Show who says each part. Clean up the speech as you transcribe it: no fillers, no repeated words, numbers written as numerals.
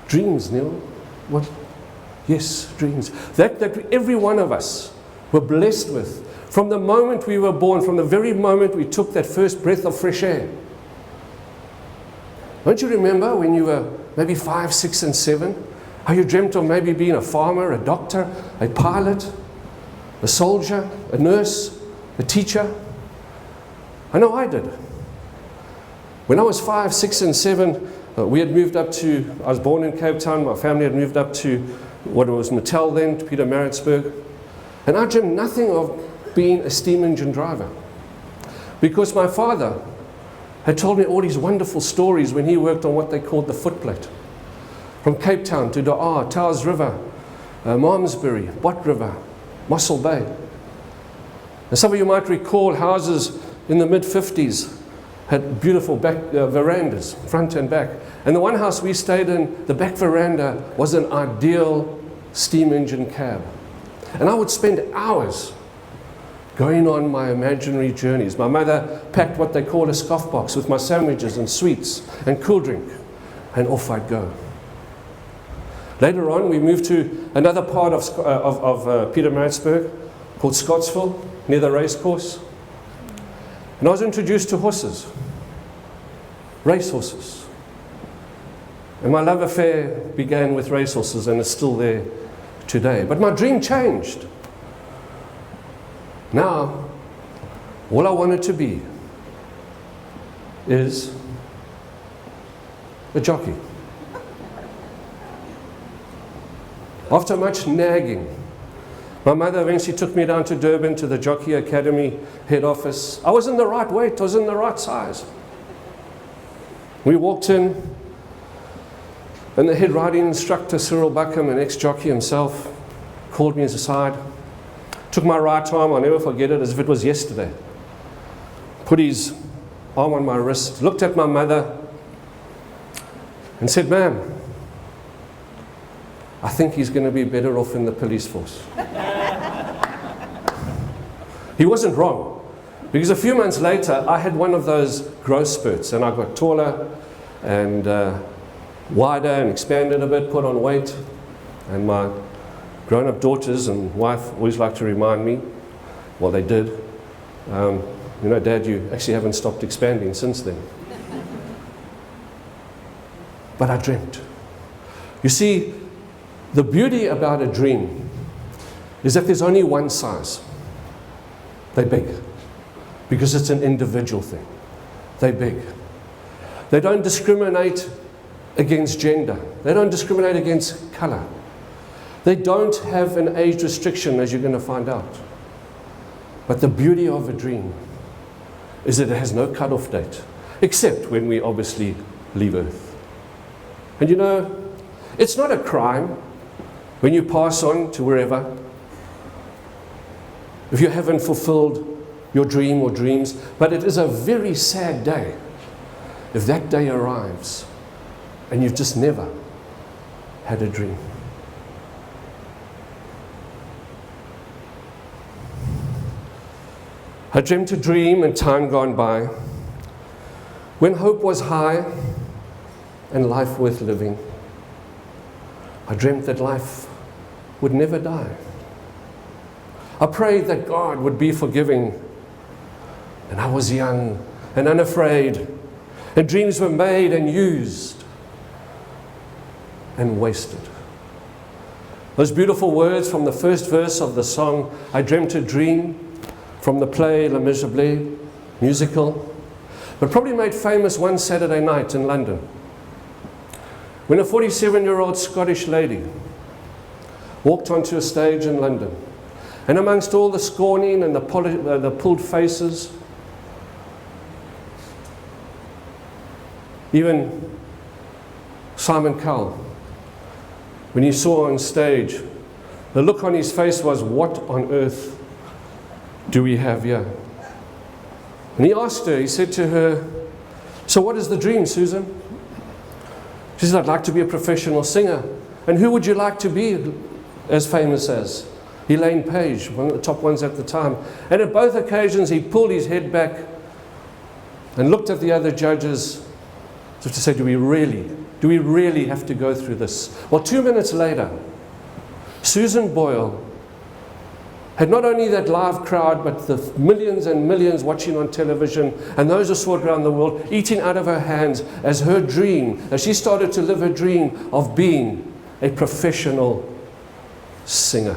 Speaker 1: Dreams, Neil. What? Yes, dreams. That every one of us were blessed with. From the moment we were born, from the very moment we took that first breath of fresh air. Don't you remember when you were maybe 5, 6, and 7, how you dreamt of maybe being a farmer, a doctor, a pilot, a soldier, a nurse, a teacher? I know I did. When I was 5, 6, and 7, we had moved up to, I was born in Cape Town, my family had moved up to what was Natal then, to Pietermaritzburg. And I dreamed nothing of being a steam engine driver. Because my father had told me all these wonderful stories when he worked on what they called the footplate. From Cape Town to Daar, Towers River, Malmesbury, Bot River, Mossel Bay. And some of you might recall houses in the mid-50s had beautiful back verandas, front and back. And the one house we stayed in, the back veranda was an ideal steam engine cab. And I would spend hours going on my imaginary journeys. My mother packed what they call a scoff box with my sandwiches and sweets and cool drink, and off I'd go. Later on, we moved to another part of Pietermaritzburg called Scottsville, near the racecourse. And I was introduced to horses, racehorses. And my love affair began with racehorses and is still there today. But my dream changed. Now, all I wanted to be is a jockey. After much nagging, my mother eventually took me down to Durban to the Jockey Academy head office. I was in the right weight, I was in the right size. We walked in, and the head riding instructor, Cyril Buckham, an ex-jockey himself, called me aside, took my right arm, I'll never forget it, as if it was yesterday, put his arm on my wrist, looked at my mother, and said, "Ma'am, I think he's going to be better off in the police force." He wasn't wrong, because a few months later I had one of those growth spurts and I got taller and wider and expanded a bit, put on weight, and my grown-up daughters and wife always like to remind me, well, they did, you know, Dad, you actually haven't stopped expanding since then. But I dreamt. You see, the beauty about a dream is that there's only one size. They're big, because it's an individual thing. They're big. They don't discriminate against gender. They don't discriminate against color. They don't have an age restriction, as you're going to find out. But the beauty of a dream is that it has no cut-off date, except when we obviously leave Earth. And you know, it's not a crime when you pass on to wherever, if you haven't fulfilled your dream or dreams, but it is a very sad day if that day arrives and you've just never had a dream. I dreamt a dream in time gone by, when hope was high and life worth living. I dreamt that life would never die. I prayed that God would be forgiving. And I was young and unafraid. And dreams were made and used and wasted. Those beautiful words from the first verse of the song, I Dreamt a Dream, from the play Les Miserables, musical, but probably made famous one Saturday night in London, when a 47-year-old Scottish lady walked onto a stage in London, and amongst all the scorning and the pulled faces, even Simon Cowell, when he saw her on stage, the look on his face was, what on earth do we have here? And he asked her, he said to her, so what is the dream, Susan? She said, I'd like to be a professional singer. And who would you like to be as famous as? Elaine Page, one of the top ones at the time. And at both occasions he pulled his head back and looked at the other judges So to say, do we really have to go through this? Well, 2 minutes later, Susan Boyle had not only that live crowd, but the millions and millions watching on television, and those who saw it around the world, eating out of her hands as her dream, as she started to live her dream of being a professional singer.